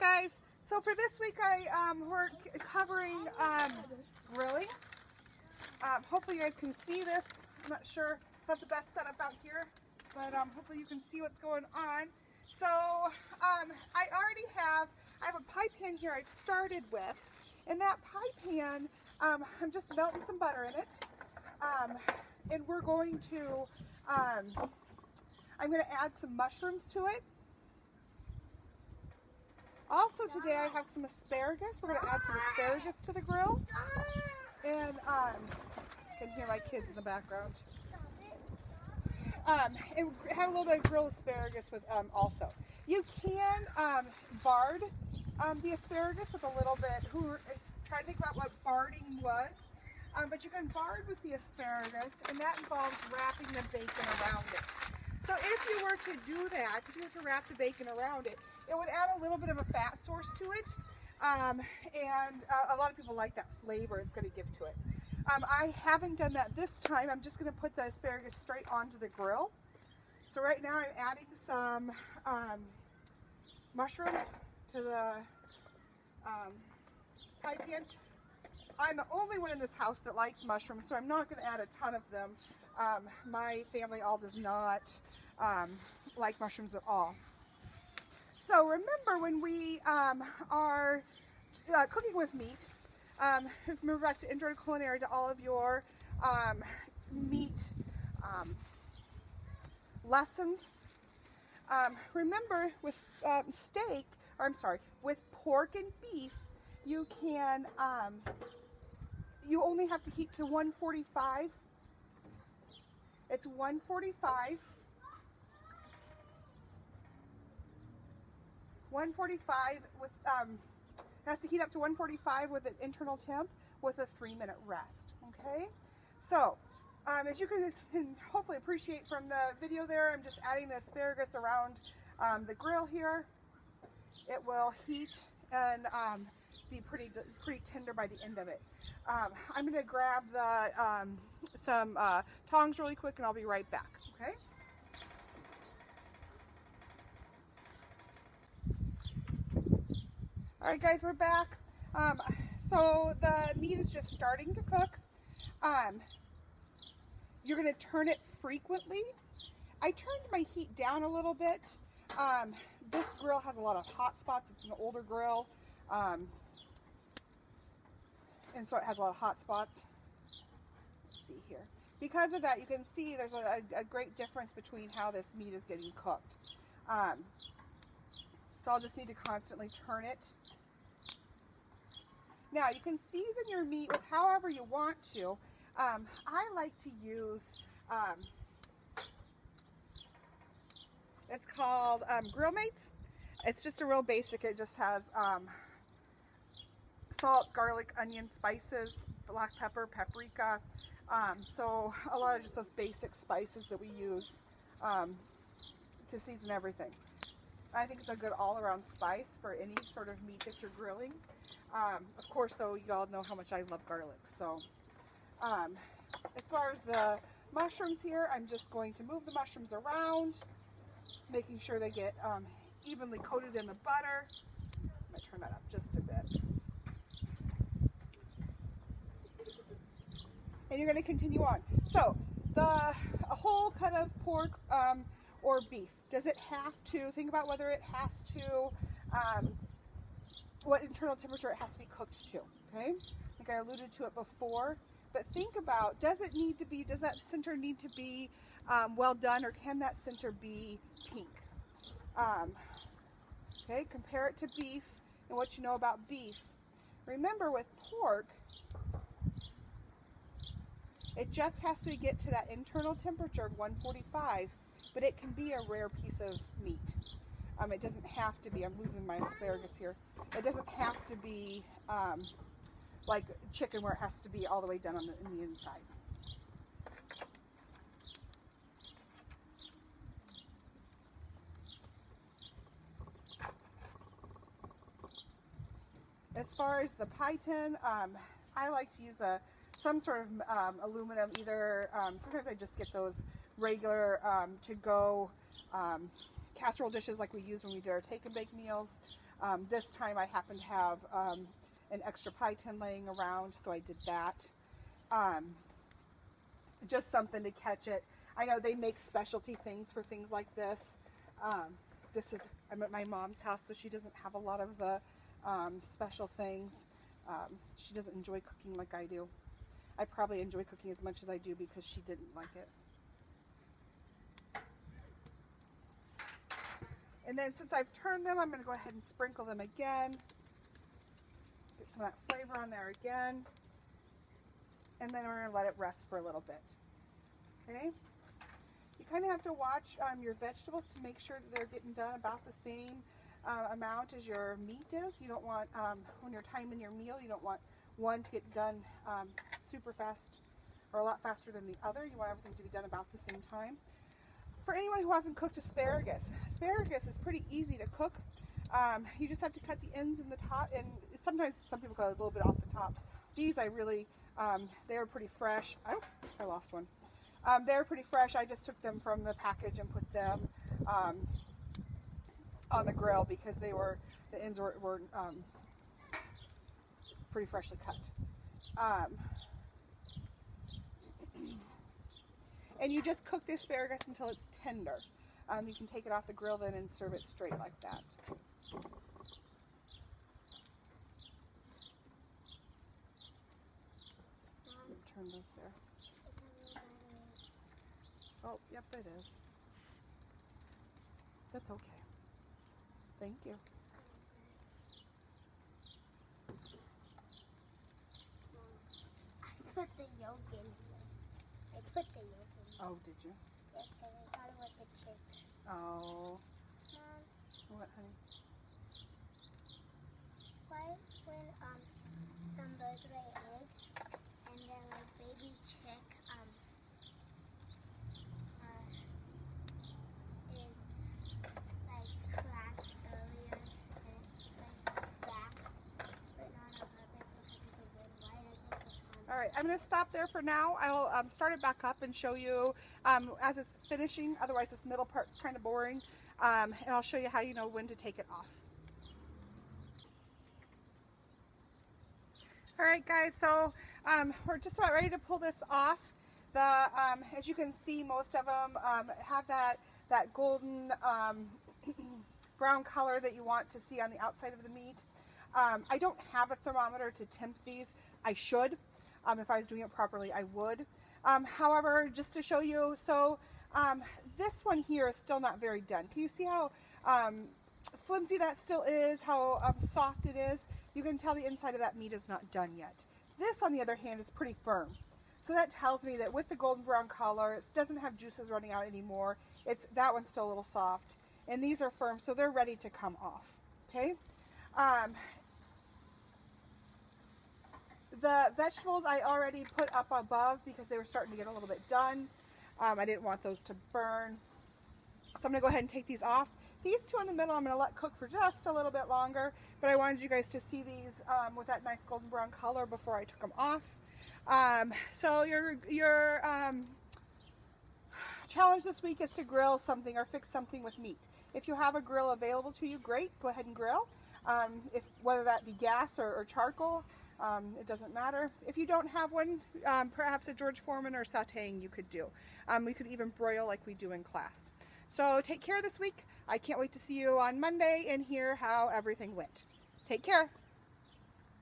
Alright guys, so for this week we're covering grilling. Hopefully you guys can see this. I'm not sure, it's not the best setup out here, but hopefully you can see what's going on. So I have a pie pan here I've started with. In that pie pan, I'm just melting some butter in it. And we're going to, I'm going to add some mushrooms to it. Also today I have some asparagus. We're going to add some asparagus to the grill. And you can hear my kids in the background. And have a little bit of grilled asparagus with also. You can bard the asparagus with a little bit. Try to think about what barding was. But you can bard with the asparagus, and that involves wrapping the bacon around it. So if you were to do that, if you were to wrap the bacon around it, it would add a little bit of a fat source to it. And a lot of people like that flavor it's going to give to it. I haven't done that this time. I'm just going to put the asparagus straight onto the grill. So right now I'm adding some mushrooms to the pie pan. I'm the only one in this house that likes mushrooms, so I'm not going to add a ton of them. My family all does not like mushrooms at all. So remember when we are cooking with meat, remember back to Intro to Culinary, to all of your meat lessons. Remember with steak, or I'm sorry, with pork and beef, you can, you only have to heat to 145. It's 145. 145 with, it has to heat up to 145 with an internal temp with a 3-minute rest, okay? So, as you can hopefully appreciate from the video there, I'm just adding the asparagus around the grill here. It will heat and be pretty tender by the end of it. I'm going to grab the some tongs really quick and I'll be right back, okay? Alright guys, we're back. So the meat is just starting to cook. You're going to turn it frequently. I turned my heat down a little bit. This grill has a lot of hot spots. It's an older grill. And so it has a lot of hot spots. Let's see here. Because of that, you can see there's a great difference between how this meat is getting cooked. So I'll just need to constantly turn it. Now you can season your meat with however you want to. I like to use, it's called Grill Mates. It's just a real basic. It just has salt, garlic, onion, spices, black pepper, paprika. So a lot of just those basic spices that we use to season everything. I think it's a good all-around spice for any sort of meat that you're grilling. Of course, though, you all know how much I love garlic. So as far as the mushrooms here, I'm just going to move the mushrooms around, making sure they get evenly coated in the butter. I'm going to turn that up just a bit. And you're going to continue on. So a whole cut of pork or beef, does it have to, think about whether it has to, what internal temperature it has to be cooked to, okay? I think I alluded to it before, but think about, does that center need to be well done, or can that center be pink? Okay, compare it to beef and what you know about beef. Remember with pork, it just has to get to that internal temperature of 145, but it can be a rare piece of meat. It doesn't have to be, I'm losing my asparagus here. It doesn't have to be like chicken where it has to be all the way done on the inside. As far as the pie tin, I like to use some sort of aluminum, either, sometimes I just get those regular to-go casserole dishes like we used when we did our take and bake meals. This time I happened to have an extra pie tin laying around, so I did that. Just something to catch it. I know they make specialty things for things like this. I'm at my mom's house, so she doesn't have a lot of the special things. She doesn't enjoy cooking like I do. I probably enjoy cooking as much as I do because she didn't like it. And then since I've turned them, I'm going to go ahead and sprinkle them again. Get some of that flavor on there again. And then we're going to let it rest for a little bit. Okay? You kind of have to watch your vegetables to make sure that they're getting done about the same amount as your meat is. You don't want, when you're timing your meal, you don't want one to get done super fast or a lot faster than the other. You want everything to be done about the same time. For anyone who hasn't cooked asparagus is pretty easy to cook. You just have to cut the ends and the top, and sometimes some people cut a little bit off the tops. These I really, they were pretty fresh. Oh, I lost one. They were pretty fresh. I just took them from the package and put them on the grill because they were, the ends were pretty freshly cut. And you just cook the asparagus until it's tender. You can take it off the grill then and serve it straight like that. Turn those there. Oh, yep, it is. That's okay. Thank you. I put the yolk in. I put the yolk in. Oh, did you? Yes, because I thought it was the chick. Oh. Mom, What, honey? why when some birds lay eggs and then like baby chick is like cracked earlier and it's like cracked, but not on purpose because it's a good white. I think it's on. All right, I'm going to stop there for now. I'll start it back up and show you as it's finishing. Otherwise, this middle part's kind of boring. And I'll show you how you know when to take it off. All right, guys, so we're just about ready to pull this off. As you can see, most of them have that golden brown color that you want to see on the outside of the meat. I don't have a thermometer to tempt these. I should. If I was doing it properly, I would. However, just to show you, so this one here is still not very done. Can you see how flimsy that still is, how soft it is? You can tell the inside of that meat is not done yet. This, on the other hand, is pretty firm. So that tells me that with the golden brown color, it doesn't have juices running out anymore. That one's still a little soft. And these are firm, so they're ready to come off. Okay? The vegetables I already put up above because they were starting to get a little bit done. I didn't want those to burn. So I'm going to go ahead and take these off. These two in the middle I'm going to let cook for just a little bit longer, but I wanted you guys to see these with that nice golden brown color before I took them off. So your challenge this week is to grill something or fix something with meat. If you have a grill available to you, great, go ahead and grill. Whether that be gas or charcoal, it doesn't matter. If you don't have one, perhaps a George Foreman or sauteing you could do. We could even broil like we do in class. So take care this week. I can't wait to see you on Monday and hear how everything went. Take care.